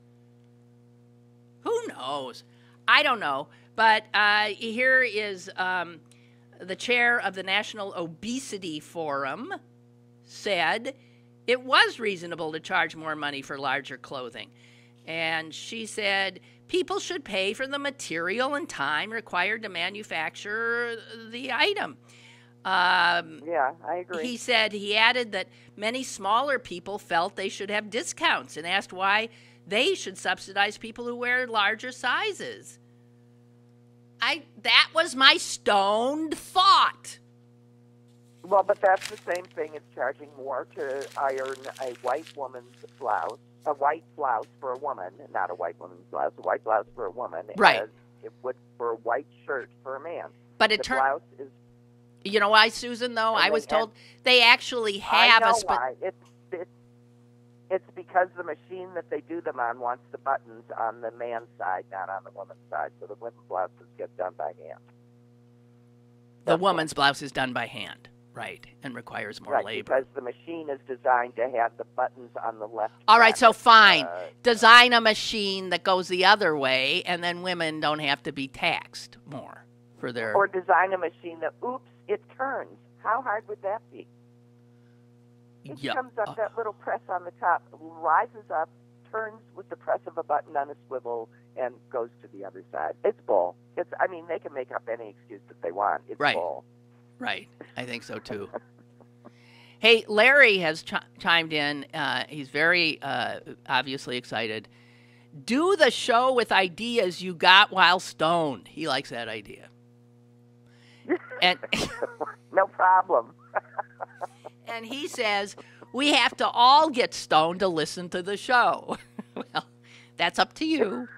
Who knows? I don't know. But here is the chair of the National Obesity Forum said it was reasonable to charge more money for larger clothing. And she said people should pay for the material and time required to manufacture the item. Yeah, I agree. He added that many smaller people felt they should have discounts and asked why they should subsidize people who wear larger sizes. That was my stoned thought. Well, but that's the same thing as charging more to iron a white woman's blouse, a white blouse for a woman, not a white woman's blouse, a white blouse for a woman, right, as it would for a white shirt for a man. But the blouse is. You know why, Susan? Though I was told they actually have why. It's because the machine that they do them on wants the buttons on the man's side, not on the woman's side. So the women's blouses get done by hand. The woman's blouse is done by hand, right, and requires more labor. Because the machine is designed to have the buttons on the left. All right, so fine. Design a machine that goes the other way, and then women don't have to be taxed more for their. Or design a machine that, it turns. How hard would that be? It comes up, that little press on the top, rises up, turns with the press of a button on a swivel, and goes to the other side. It's bull. They can make up any excuse that they want. It's bull. Right. I think so, too. Hey, Larry has chimed in. He's very obviously excited. Do the show with ideas you got while stoned. He likes that idea. And no problem. And he says, we have to all get stoned to listen to the show. Well, that's up to you.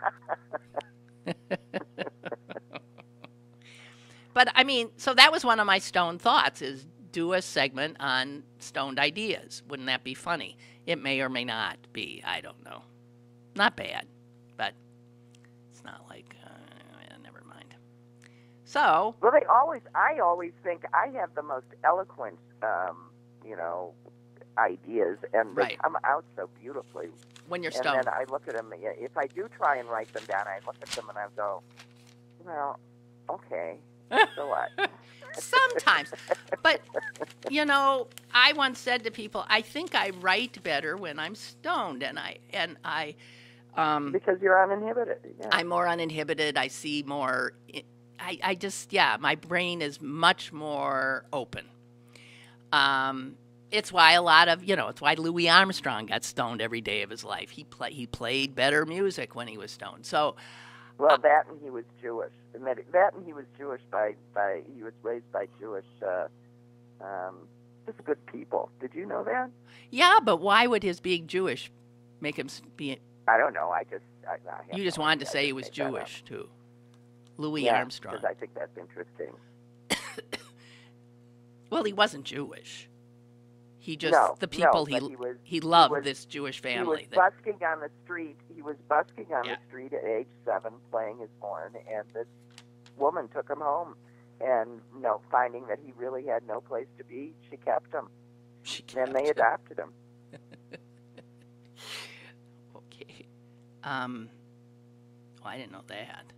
But, so that was one of my stoned thoughts, is do a segment on stoned ideas. Wouldn't that be funny? It may or may not be. I don't know. Not bad, but it's not like, never mind. So. Well, I always think I have the most eloquent, ideas, and they come out so beautifully. When you're stoned. And then I look at them, if I do try and write them down, I look at them and I go, well, okay, so what? Sometimes. But, I once said to people, I think I write better when I'm stoned, and I because you're uninhibited. Yeah. I'm more uninhibited. I see more. I just, my brain is much more open. It's why a lot of, it's why Louis Armstrong got stoned every day of his life. He played better music when he was stoned. So, well, that and he was Jewish. That and he was Jewish he was raised by Jewish, just good people. Did you know that? Yeah, but why would his being Jewish make him be? I don't know. You just wanted to say he was Jewish too. Louis Armstrong. Because I think that's interesting. Well, he wasn't Jewish. He just he loved this Jewish family. He was busking on the street. He was busking on the street at age 7, playing his horn, and this woman took him home. And finding that he really had no place to be, she kept him. And they adopted him. Okay. I didn't know that.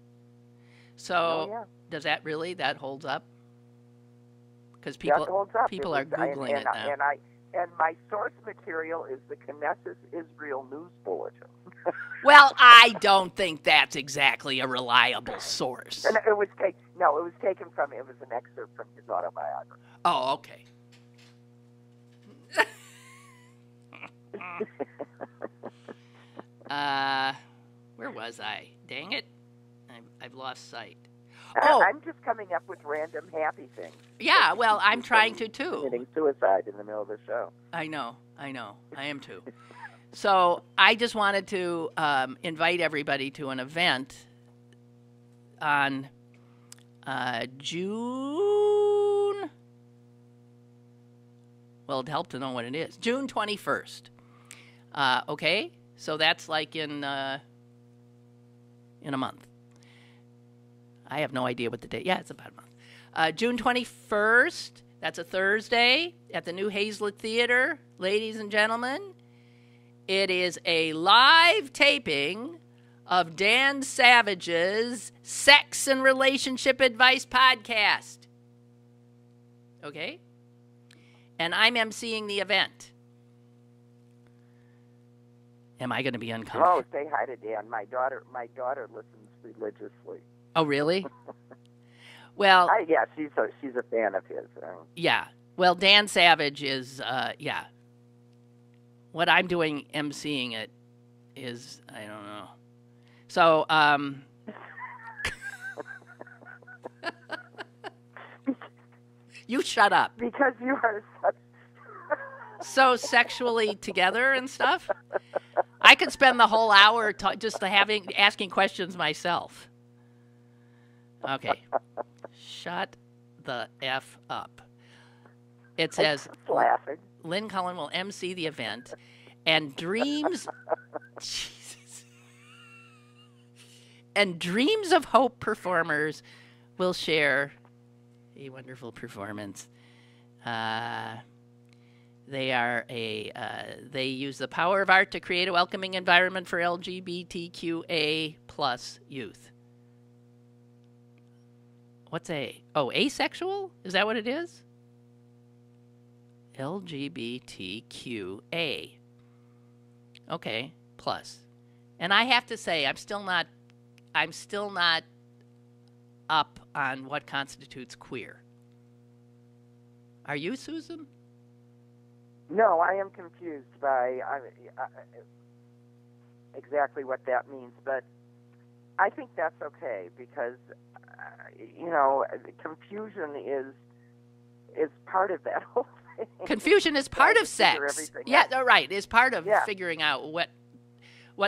So, does that holds up? Because people are Googling it now. And my source material is the Knesset Israel News Bulletin. Well, I don't think that's exactly a reliable source. And it was taken from, it was an excerpt from his autobiography. Oh, okay. Where was I? Dang it. I've lost sight. Oh, I'm just coming up with random happy things. yeah, well, I'm trying to, too. Committing suicide in the middle of the show. I know. I am, too. So I just wanted to invite everybody to an event on June. Well, it'd help to know when it is. June 21st. Okay? So that's like in a month. I have no idea what the date. Yeah, it's about a month. June 21st. That's a Thursday at the New Hazlet Theater, ladies and gentlemen. It is a live taping of Dan Savage's Sex and Relationship Advice podcast. Okay? And I'm emceeing the event. Am I going to be uncomfortable? Oh, say hi to Dan. My daughter listens religiously. Oh, really? Well, yeah, she's a fan of his. Yeah. Well, Dan Savage is, yeah. What I'm doing emceeing it is, I don't know. So, you shut up. Because you are such... So sexually together and stuff? I could spend the whole hour just asking questions myself. Okay. Shut the F up. It says, laughing. Lynn Cullen will MC the event, and Dreams... Jesus. And Dreams of Hope performers will share a wonderful performance. They use the power of art to create a welcoming environment for LGBTQA plus youth. What's A? Oh, asexual? Is that what it is? LGBTQA. Okay, plus. And I have to say, I'm still not up on what constitutes queer. Are you, Susan? No, I am confused by exactly what that means, but I think that's okay because confusion is part of that whole thing. Confusion is part of sex. Yeah, right. Is part of figuring out what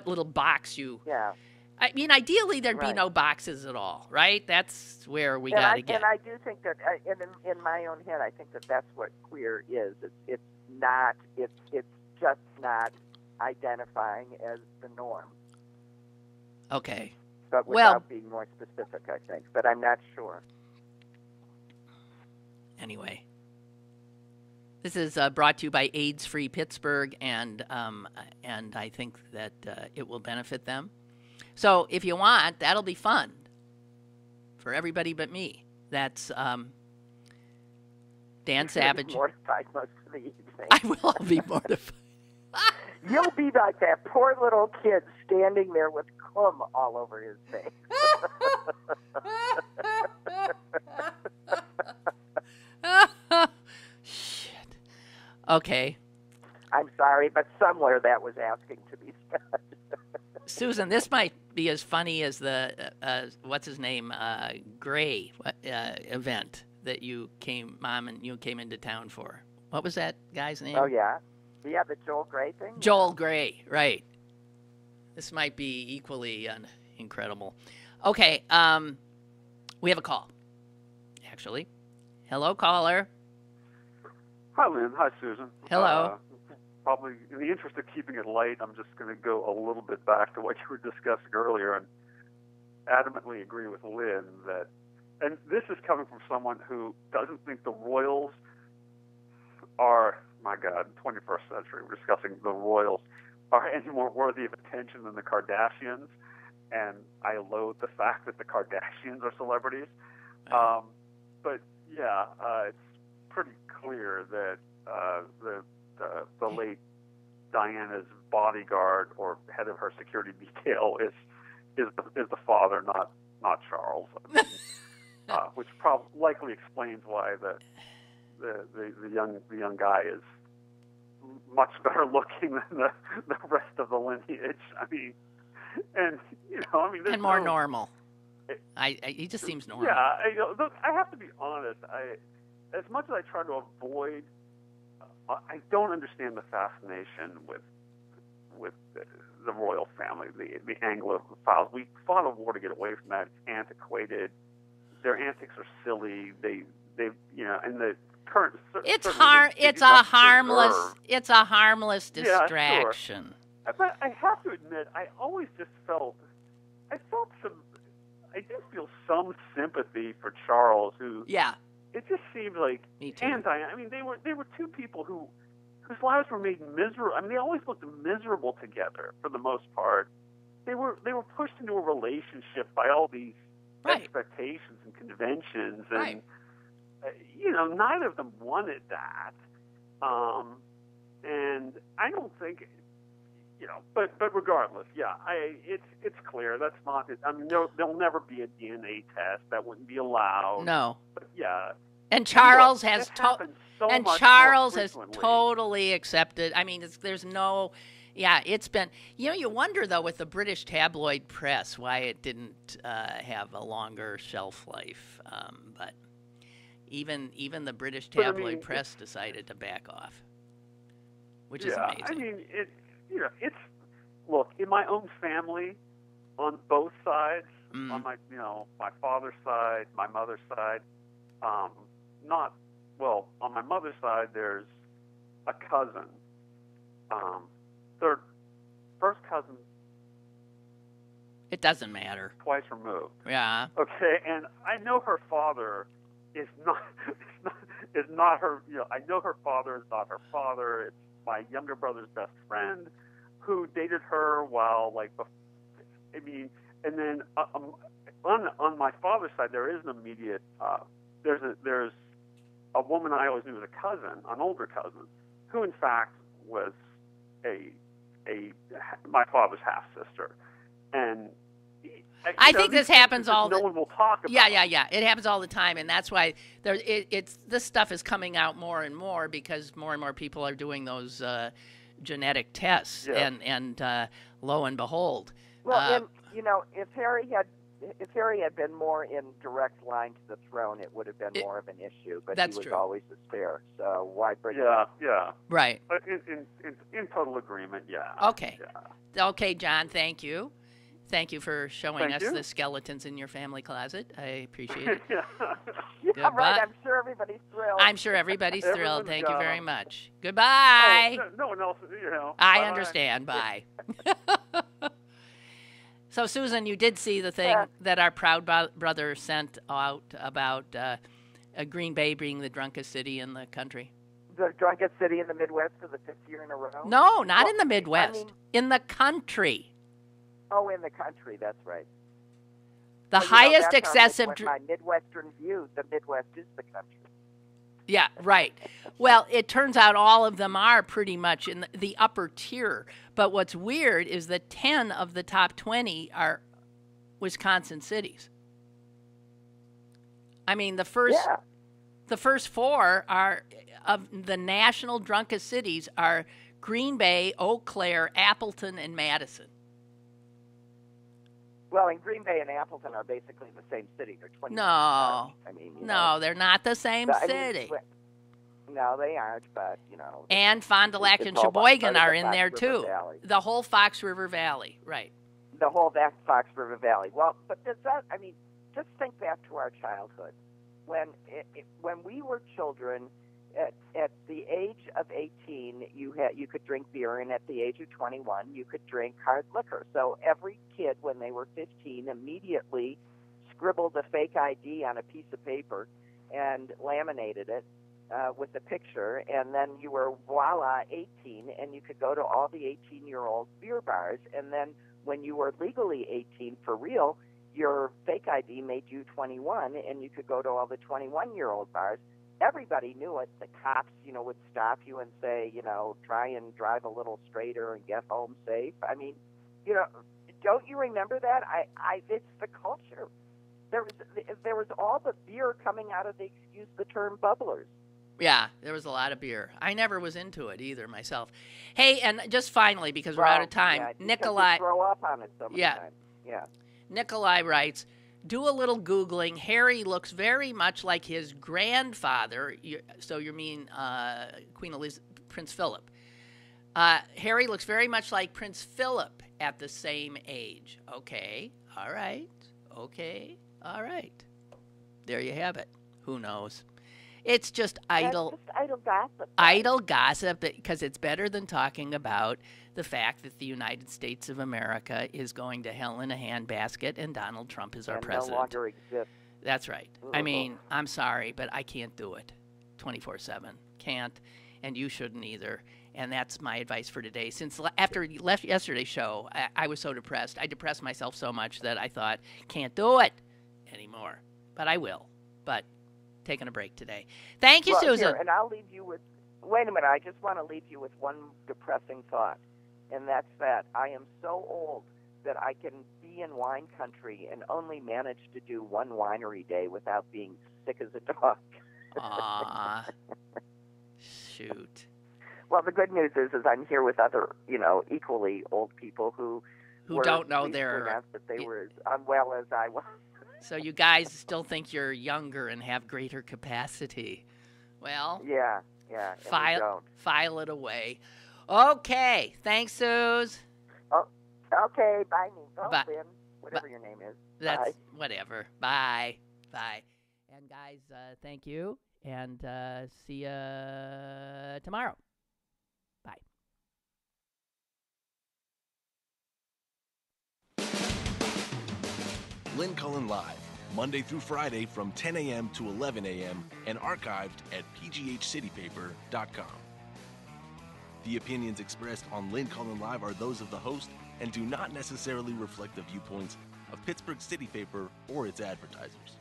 little box you. Yeah. I mean, ideally there'd be no boxes at all, right? That's where we got to get. And I do think that, in my own head, I think that that's what queer is. It's just not identifying as the norm. Okay. But without being more specific, I think. But I'm not sure. Anyway. This is brought to you by AIDS Free Pittsburgh, and I think that it will benefit them. So if you want, that'll be fun for everybody but me. That's Dan Savage. Mortified most of the evening. I will be mortified. You'll be like that poor little kid standing there with cum all over his face. Shit. Okay. I'm sorry, but somewhere that was asking to be said. Susan, this might be as funny as the what's his name, Gray event that Mom and you came into town for. What was that guy's name? Oh yeah, the Joel Gray thing. Joel Gray, right? This might be equally incredible. Okay, we have a call. Actually, hello, caller. Hi, Lynn. Hi, Susan. Hello. Probably in the interest of keeping it light, I'm just going to go a little bit back to what you were discussing earlier and adamantly agree with Lynn that, and this is coming from someone who doesn't think the royals are, my God, 21st century, we're discussing the royals, are any more worthy of attention than the Kardashians, and I loathe the fact that the Kardashians are celebrities. But yeah, it's pretty clear that the late Diana's bodyguard or head of her security detail is the father, not Charles. I mean, which likely explains why the young guy is much better looking than the rest of the lineage. I mean, and and more normal. He just seems normal. Yeah, look, I have to be honest. As much as I try to avoid, I don't understand the fascination with the royal family, the Anglophiles. We fought a war to get away from that. It's antiquated. Their antics are silly. They and the current. It's a harmless distraction. Yeah, sure. But I have to admit, I always just felt some. I did feel some sympathy for Charles, who. Yeah. It just seemed like. Me too. And Diana. I mean, they were two people whose lives were made miserable. I mean, they always looked miserable together for the most part. They were pushed into a relationship by all these expectations and conventions, and neither of them wanted that. And I don't think, but regardless, it's clear that's not it. I mean, there'll never be a DNA test. That wouldn't be allowed. No. But yeah. And Charles has has totally accepted. I mean, there's no. Yeah, it's been. You wonder though with the British tabloid press why it didn't have a longer shelf life. But even the British tabloid press decided to back off, which is amazing. I mean, it's look in my own family, on both sides, on my my father's side, my mother's side, on my mother's side, there's a cousin. First cousin. It doesn't matter. Twice removed. Yeah. Okay, and I know her father is not her. I know her father is not her father. It's my younger brother's best friend, who dated her while I mean, and then on my father's side, there is an immediate. There's a woman I always knew as a cousin, an older cousin, who in fact was my father's half sister, and I think this happens all. No one will talk about. Yeah. It happens all the time, and that's why this stuff is coming out more and more because more and more people are doing those genetic tests, and lo and behold. Well, if Harry had been more in direct line to the throne, it would have been more of an issue. But he was always the spare, so why bring it up? Yeah. Right. In total agreement. Yeah. Okay. Yeah. Okay, John. Thank you. Thank you for showing us the skeletons in your family closet. I appreciate it. Yeah, right. I'm sure everybody's thrilled. I'm sure everybody's thrilled. Thank you very much. Goodbye. No one else, I understand. Bye. So, Susan, you did see the thing that our proud brother sent out about Green Bay being the drunkest city in the country. The drunkest city in the Midwest for the 5th year in a row? No, not in the Midwest. In the country. Oh, in the country, that's right. The highest excessive... my Midwestern view, the Midwest is the country. Yeah, right. Well, it turns out all of them are pretty much in the upper tier. But what's weird is that 10 of the top 20 are Wisconsin cities. I mean, the first 4 are of the national drunkest cities are Green Bay, Eau Claire, Appleton, and Madison. Well, and Green Bay and Appleton are basically the same city. They're 20. No. I mean, no, they're not the same city. No, they aren't, but, And Fond du Lac and Sheboygan are in there, too. The whole Fox River Valley, right. The whole Fox River Valley. Well, but does that, just think back to our childhood. When we were children, at the age of 18, you could drink beer, and at the age of 21, you could drink hard liquor. So every kid, when they were 15, immediately scribbled a fake ID on a piece of paper and laminated it with a picture, and then you were, voila, 18, and you could go to all the 18-year-old beer bars. And then when you were legally 18 for real, your fake ID made you 21, and you could go to all the 21-year-old bars. everybody knew it. The cops, would stop you and say, try and drive a little straighter and get home safe. I mean, don't you remember that? It's the culture. There was all the beer coming out of the, excuse the term, bubblers. Yeah, there was a lot of beer. I never was into it either myself. Hey, and just finally, because we're out of time, yeah, Nikolai. You throw up on it so many times. Yeah. Nikolai writes, do a little Googling. Harry looks very much like his grandfather. So you mean Prince Philip. Harry looks very much like Prince Philip at the same age. Okay, all right. Okay, all right. There you have it. Who knows? It's just idle gossip. Idle gossip, because it's better than talking about the fact that the United States of America is going to hell in a handbasket and Donald Trump is our president. No longer exists. That's right. I mean, I'm sorry, but I can't do it 24/7. Can't, and you shouldn't either. And that's my advice for today. Since after you left yesterday's show, I was so depressed. I depressed myself so much that I thought, can't do it anymore. But I will. But taking a break today. Thank you, Susan. Here, and I'll leave you with, wait a minute, I just want to leave you with one depressing thought, and that's that I am so old that I can be in wine country and only manage to do one winery day without being sick as a dog. Aw, shoot. Well, the good news is I'm here with other, equally old people who don't know that they were as unwell as I was. So you guys still think you're younger and have greater capacity. Well, yeah. File it away. Okay. Thanks, Suze. Oh, okay. Bye, Nico. Lynn, whatever your name is. That's whatever. Bye. Bye. And guys, thank you. And see you tomorrow. Bye. Lynn Cullen Live, Monday through Friday from 10 a.m. to 11 a.m. and archived at pghcitypaper.com. The opinions expressed on Lynn Cullen Live are those of the host and do not necessarily reflect the viewpoints of Pittsburgh City Paper or its advertisers.